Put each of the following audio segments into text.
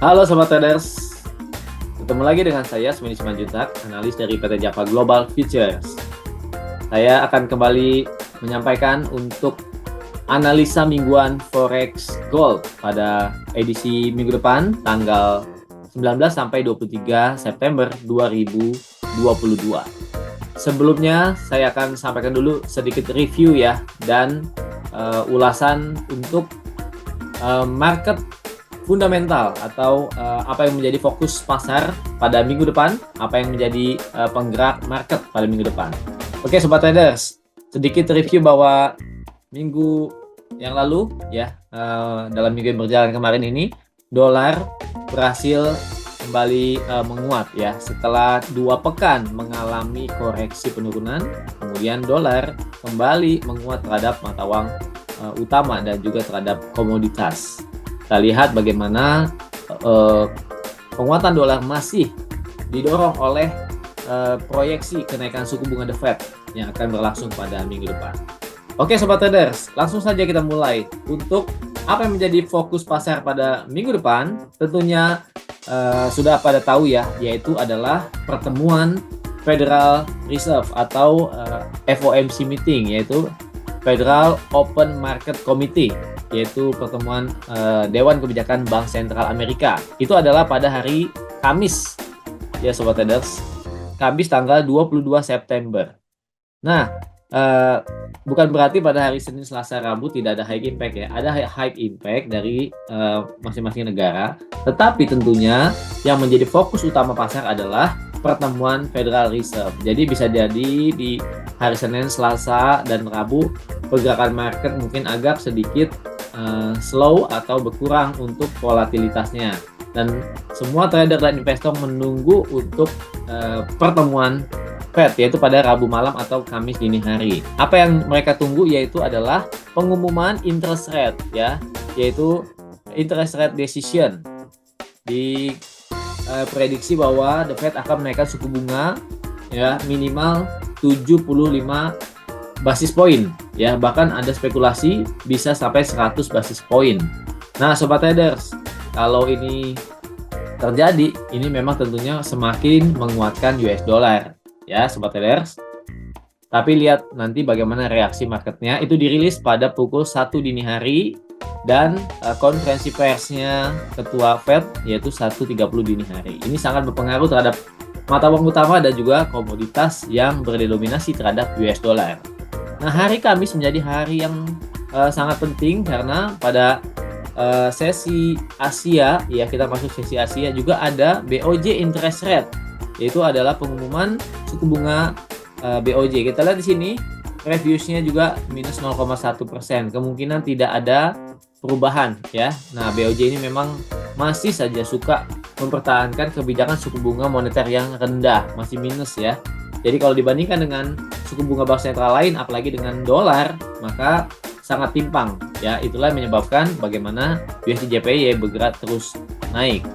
Halo Sobat Traders, ketemu lagi dengan saya Semini Simanjuntak, analis dari PT Java Global Futures. Saya akan kembali menyampaikan untuk analisa mingguan Forex Gold pada edisi minggu depan tanggal 19 sampai 23 September 2022. Sebelumnya saya akan sampaikan dulu sedikit review ya dan ulasan untuk market fundamental atau apa yang menjadi fokus pasar pada minggu depan, apa yang menjadi penggerak market pada minggu depan. Oke Sobat Traders, sedikit review bahwa minggu yang lalu ya, dalam minggu yang berjalan kemarin ini dolar berhasil kembali menguat ya setelah 2 pekan mengalami koreksi penurunan. Kemudian dolar kembali menguat terhadap mata uang utama dan juga terhadap komoditas. Kita lihat bagaimana penguatan dolar masih didorong oleh proyeksi kenaikan suku bunga The Fed yang akan berlangsung pada minggu depan. Oke Sobat Traders, langsung saja kita mulai. Untuk apa yang menjadi fokus pasar pada minggu depan, tentunya sudah pada tahu ya, yaitu adalah pertemuan Federal Reserve atau FOMC meeting, yaitu Federal Open Market Committee, yaitu pertemuan Dewan Kebijakan Bank Sentral Amerika. Itu adalah pada hari Kamis ya Sobat Traders, Kamis tanggal 22 September. Nah, bukan berarti pada hari Senin, Selasa, Rabu tidak ada high impact ya. Ada high impact dari masing-masing negara, tetapi tentunya yang menjadi fokus utama pasar adalah pertemuan Federal Reserve. Jadi bisa jadi di hari Senin, Selasa, dan Rabu pergerakan market mungkin agak sedikit slow atau berkurang untuk volatilitasnya. Dan semua trader dan investor menunggu untuk pertemuan Fed, yaitu pada Rabu malam atau Kamis dini hari. Apa yang mereka tunggu yaitu adalah pengumuman interest rate ya, yaitu interest rate decision. Di prediksi bahwa The Fed akan menaikkan suku bunga ya minimal 75 basis point ya, bahkan ada spekulasi bisa sampai 100 basis point. Nah Sobat Traders, kalau ini terjadi, ini memang tentunya semakin menguatkan US dollar ya Sobat Traders. Tapi lihat nanti bagaimana reaksi marketnya. Itu dirilis pada pukul 1 dini hari dan konferensi persnya Ketua Fed yaitu 1.30 dini hari. Ini sangat berpengaruh terhadap mata uang utama dan juga komoditas yang berdenominasi terhadap US dollar. Nah, hari Kamis menjadi hari yang sangat penting karena pada sesi Asia ya, kita masuk sesi Asia juga ada BOJ interest rate, yaitu adalah pengumuman suku bunga BOJ. Kita lihat di sini reviewsnya juga minus 0,1%. Kemungkinan tidak ada perubahan ya. Nah, BOJ ini memang masih saja suka mempertahankan kebijakan suku bunga moneter yang rendah, masih minus ya. Jadi kalau dibandingkan dengan suku bunga bank sentral lain, apalagi dengan dolar, maka sangat timpang ya. Itulah yang menyebabkan bagaimana USD JPY bergerak terus naik.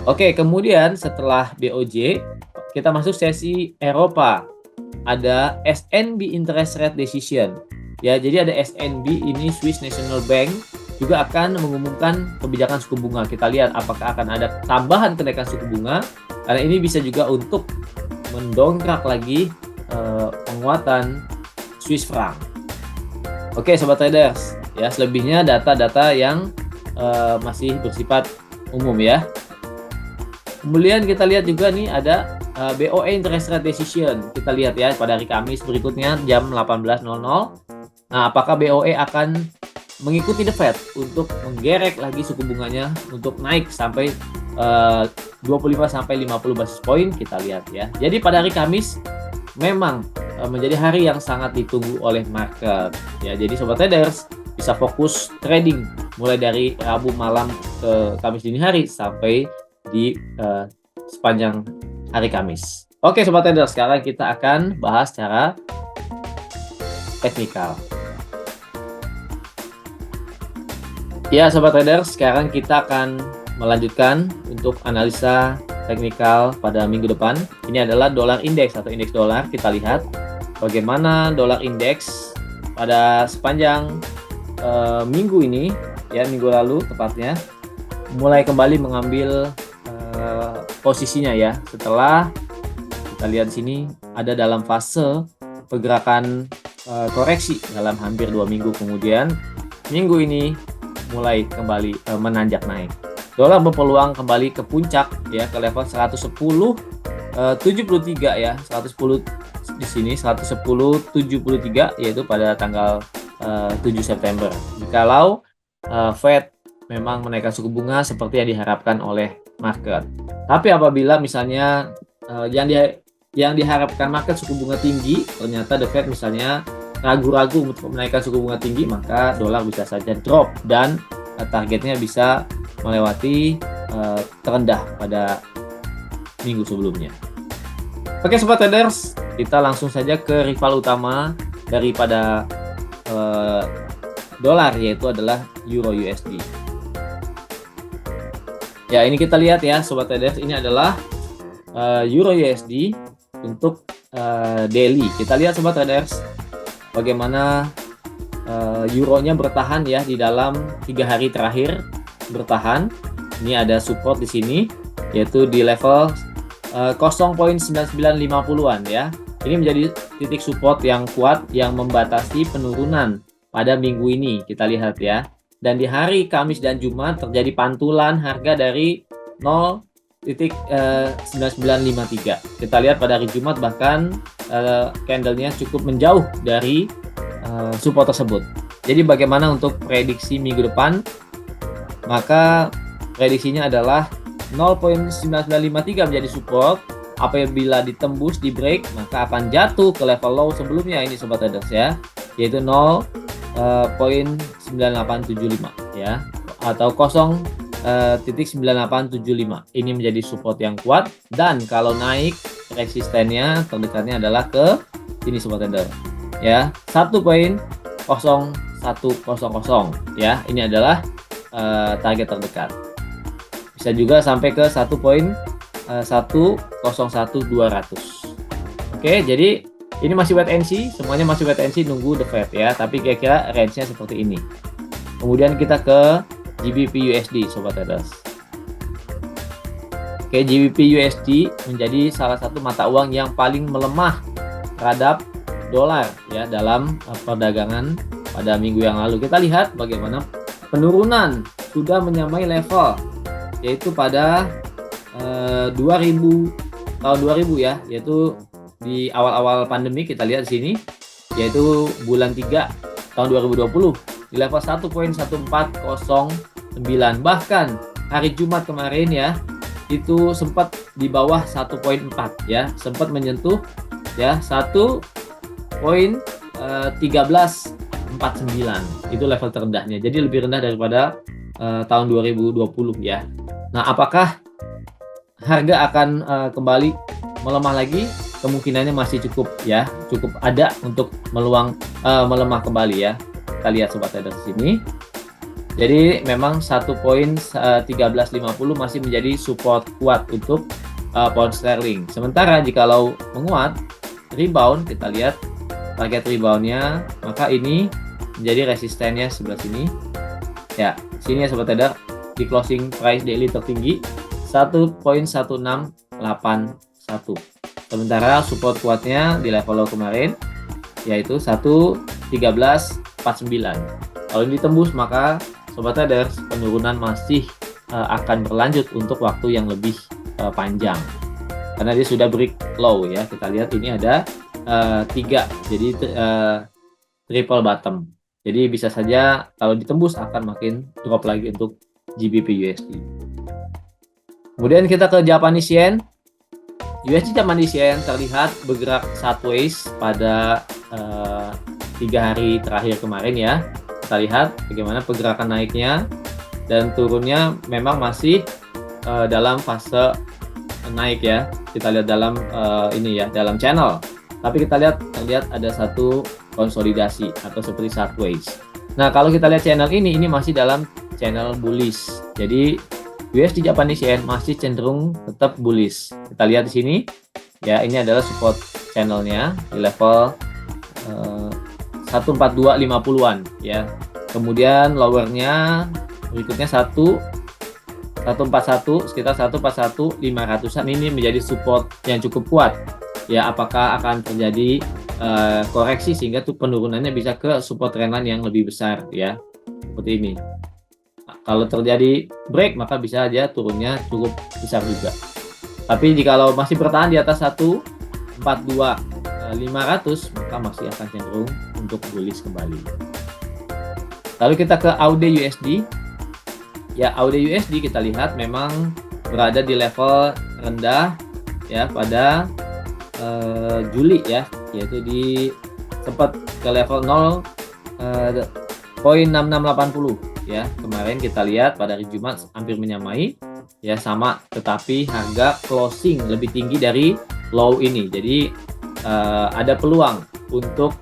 Oke, kemudian setelah BOJ kita masuk sesi Eropa. Ada SNB interest rate decision ya. Jadi ada SNB, ini Swiss National Bank, juga akan mengumumkan kebijakan suku bunga. Kita lihat apakah akan ada tambahan kenaikan suku bunga, karena ini bisa juga untuk mendongkrak lagi penguatan Swiss franc. Oke Sobat Traders ya, selebihnya data-data yang masih bersifat umum ya. Kemudian kita lihat juga nih ada BOE interest rate decision. Kita lihat ya pada hari Kamis berikutnya jam 18.00. Nah, apakah BOE akan mengikuti The Fed untuk menggerek lagi suku bunganya untuk naik sampai 25 sampai 50 basis point? Kita lihat ya. Jadi pada hari Kamis memang menjadi hari yang sangat ditunggu oleh market ya. Jadi Sobat Traders bisa fokus trading mulai dari Rabu malam ke Kamis dini hari sampai di sepanjang hari Kamis. Oke Sobat Traders, sekarang kita akan bahas secara teknikal. Ya Sobat Traders, sekarang kita akan melanjutkan untuk analisa teknikal pada minggu depan. Ini adalah dolar indeks atau indeks dolar. Kita lihat bagaimana dolar indeks pada sepanjang minggu ini ya, minggu lalu tepatnya. mulai kembali mengambil posisinya ya, setelah kita lihat di sini ada dalam fase pergerakan koreksi dalam hampir 2 minggu, kemudian minggu ini mulai kembali menanjak naik. Dolar berpeluang kembali ke puncak ya, ke level 110.73 ya, 110 di sini 110.73 yaitu pada tanggal 7 September. Jikalau Fed memang menaikkan suku bunga seperti yang diharapkan oleh market. Tapi apabila misalnya yang diharapkan market suku bunga tinggi, ternyata The Fed misalnya ragu-ragu untuk menaikkan suku bunga tinggi, maka dolar bisa saja drop dan targetnya bisa melewati terendah pada minggu sebelumnya. Oke sobat traders, kita langsung saja ke rival utama daripada dolar, yaitu adalah Euro USD. Ya, ini kita lihat ya sobat traders, ini adalah Euro USD untuk daily. Kita lihat sobat traders bagaimana euronya bertahan ya di dalam 3 hari terakhir bertahan. Ini ada support di sini yaitu di level 0.9950-an ya. Ini menjadi titik support yang kuat yang membatasi penurunan pada minggu ini, kita lihat ya. Dan di hari Kamis dan Jumat terjadi pantulan harga dari 0.9953. Kita lihat pada hari Jumat bahkan candlenya cukup menjauh dari support tersebut. Jadi bagaimana untuk prediksi minggu depan? Maka prediksinya adalah 0.9953 menjadi support. Apabila ditembus di break, maka akan jatuh ke level low sebelumnya ini sobat traders ya, yaitu 0.9875 ya, atau 0.9875. Ini menjadi support yang kuat, dan kalau naik resistennya terdekatnya adalah ke ini sobat trader ya, 1.0100 ya. Ini adalah target terdekat. Bisa juga sampai ke 1.101200. Oke, jadi ini masih wait and see, semuanya masih wait and see, nunggu The Fed ya, tapi kira-kira range-nya seperti ini. Kemudian kita ke GBP USD sobat traders. Oke, GBP USD menjadi salah satu mata uang yang paling melemah terhadap dolar ya dalam perdagangan pada minggu yang lalu. Kita lihat bagaimana penurunan sudah menyamai level yaitu pada 2000 ya, yaitu di awal-awal pandemi. Kita lihat di sini yaitu bulan 3 tahun 2020 di level 1.1409. Bahkan hari Jumat kemarin ya itu sempat di bawah 1.4 ya, sempat menyentuh ya 1.1349. Itu level terendahnya. Jadi lebih rendah daripada tahun 2020 ya. Nah, apakah harga akan kembali melemah lagi? Kemungkinannya masih cukup ya, cukup ada untuk melemah kembali ya. Kita lihat sobat trader di sini. Jadi memang 1.1350 masih menjadi support kuat untuk pound sterling. Sementara jikalau menguat, rebound, kita lihat target reboundnya, maka ini menjadi resistennya sebelah sini. Ya, sini ya sobat trader, di closing price daily tertinggi 1.1681. Sementara support kuatnya di level low kemarin yaitu 1.1349. Kalau ini ditembus, maka sobat traders penurunan masih akan berlanjut untuk waktu yang lebih panjang karena dia sudah break low ya. Kita lihat ini ada 3, jadi triple bottom. Jadi bisa saja kalau ditembus akan makin drop lagi untuk GBP USD. Kemudian kita ke Japanese Yen. USD Japanese Yen terlihat bergerak sideways pada 3 hari terakhir kemarin ya. Kita lihat bagaimana pergerakan naiknya dan turunnya memang masih dalam fase naik ya. Kita lihat dalam ini ya, dalam channel. Tapi kita terlihat ada satu konsolidasi atau seperti sideways. Nah, kalau kita lihat channel ini masih dalam channel bullish. Jadi USD Japanese Yen masih cenderung tetap bullish. Kita lihat di sini ya, ini adalah support channelnya di level 14250-an ya. Kemudian lowernya berikutnya 1 141, sekitar 141 500-an ini menjadi support yang cukup kuat. Ya, apakah akan terjadi koreksi sehingga tuh penurunannya bisa ke support trendline yang lebih besar ya. Seperti ini. Kalau terjadi break maka bisa aja turunnya cukup besar juga. Tapi jikalau masih bertahan di atas 142 500 maka masih akan cenderung untuk bullish kembali. Lalu kita ke AUD USD. Ya, AUD USD kita lihat memang berada di level rendah ya pada Juli ya, yaitu di sempat ke level 0.6680 ya. Kemarin kita lihat pada hari Jumat hampir menyamai ya, sama, tetapi harga closing lebih tinggi dari low ini. Jadi ada peluang untuk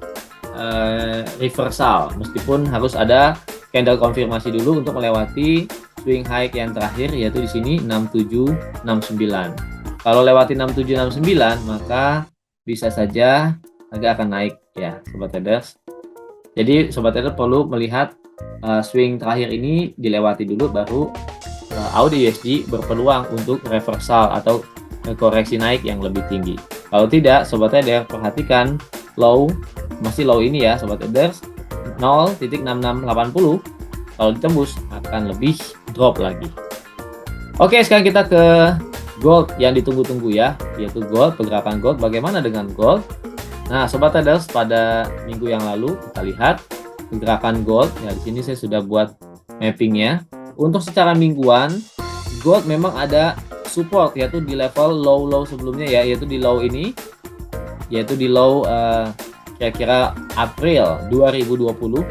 reversal, meskipun harus ada candle konfirmasi dulu untuk melewati swing high yang terakhir, yaitu di sini 6769. Kalau lewati 6769 maka bisa saja harga akan naik ya, sobat traders. Jadi sobat trader perlu melihat swing terakhir ini dilewati dulu, baru AUD USD berpeluang untuk reversal atau koreksi naik yang lebih tinggi. Kalau tidak, sobat trader perhatikan low, masih low ini ya sobat traders, 0.6680. Kalau ditembus akan lebih drop lagi. Oke, sekarang kita ke gold yang ditunggu-tunggu ya, yaitu gold, pergerakan gold. Bagaimana dengan gold? Nah, sobat traders, pada minggu yang lalu kita lihat pergerakan gold. Ya, di sini saya sudah buat mappingnya. Untuk secara mingguan, gold memang ada support, yaitu di level low sebelumnya ya, yaitu di low ini, yaitu di low kira-kira April 2020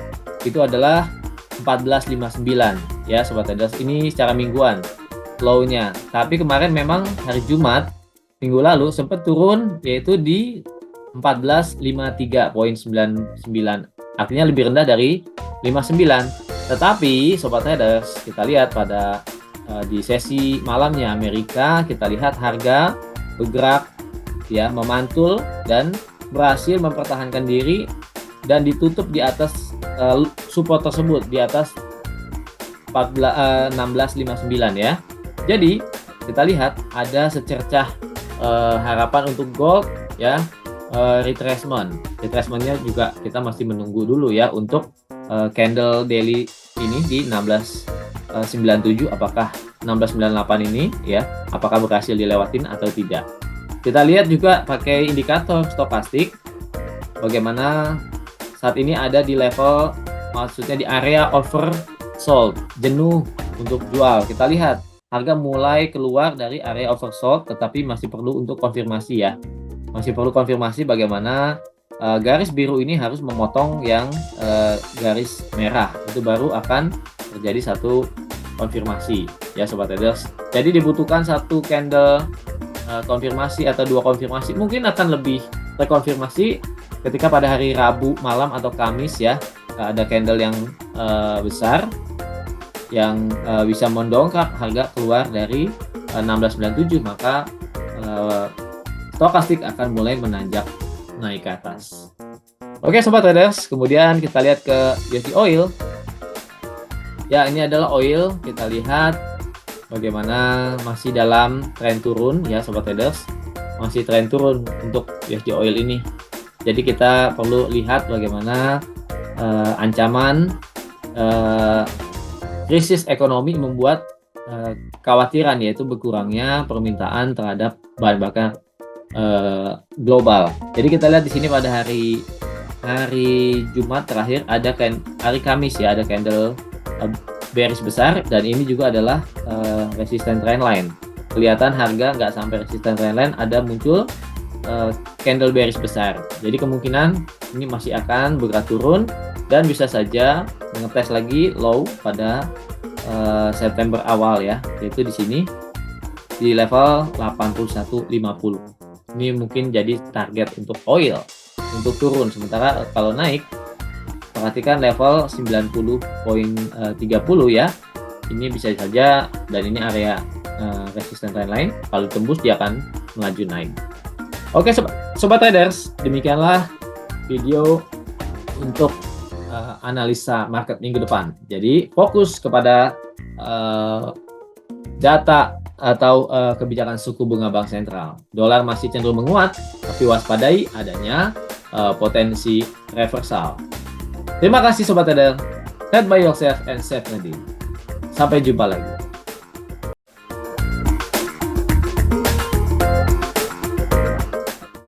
itu adalah 1459 ya sobat traders. Ini secara mingguan low-nya. Tapi kemarin memang hari Jumat minggu lalu sempat turun, yaitu di 1453.99. Artinya lebih rendah dari 59. Tetapi sobat traders, kita lihat pada di sesi malamnya Amerika, kita lihat harga bergerak ya, memantul dan berhasil mempertahankan diri dan ditutup di atas support tersebut, di atas 1659 ya. Jadi kita lihat ada secercah harapan untuk gold ya, retracementnya juga kita masih menunggu dulu ya untuk candle daily ini di 1697, apakah 1698 ini ya, apakah berhasil dilewatin atau tidak. Kita lihat juga pakai indikator stokastik bagaimana saat ini ada di level, maksudnya di area oversold, jenuh untuk jual. Kita lihat harga mulai keluar dari area oversold, tetapi masih perlu untuk konfirmasi ya. Masih perlu konfirmasi bagaimana garis biru ini harus memotong yang garis merah. Itu baru akan terjadi satu konfirmasi ya sobat traders. Jadi dibutuhkan satu candle konfirmasi atau dua konfirmasi, mungkin akan lebih terkonfirmasi ketika pada hari Rabu malam atau Kamis ya, ada candle yang besar yang bisa mendongkrak harga keluar dari 1697, maka stokastik akan mulai menanjak naik ke atas. Oke sobat traders, kemudian kita lihat ke USD oil. Ya, ini adalah oil. Kita lihat bagaimana masih dalam tren turun ya sobat traders, masih tren turun untuk USD oil ini. Jadi kita perlu lihat bagaimana ancaman krisis ekonomi membuat kekhawatiran, yaitu berkurangnya permintaan terhadap bahan bakar global. Jadi kita lihat di sini pada hari Jumat terakhir ada hari Kamis ya, ada candle bearish besar, dan ini juga adalah resisten trendline. Kelihatan harga nggak sampai resisten trendline, ada muncul candle bearish besar. Jadi kemungkinan ini masih akan bergerak turun dan bisa saja mengetes lagi low pada September awal ya, yaitu di sini di level 81.50. Ini mungkin jadi target untuk oil untuk turun. Sementara kalau naik, perhatikan level 90.30 ya. Ini bisa saja, dan ini area resisten trendline. Kalau tembus dia akan melaju naik. Oke sobat traders, demikianlah video untuk analisa market minggu depan. Jadi fokus kepada data atau kebijakan suku bunga bank sentral. Dolar masih cenderung menguat, tapi waspadai adanya potensi reversal. Terima kasih Sobat Trader. Trade by yourself and save ready. Sampai jumpa lagi.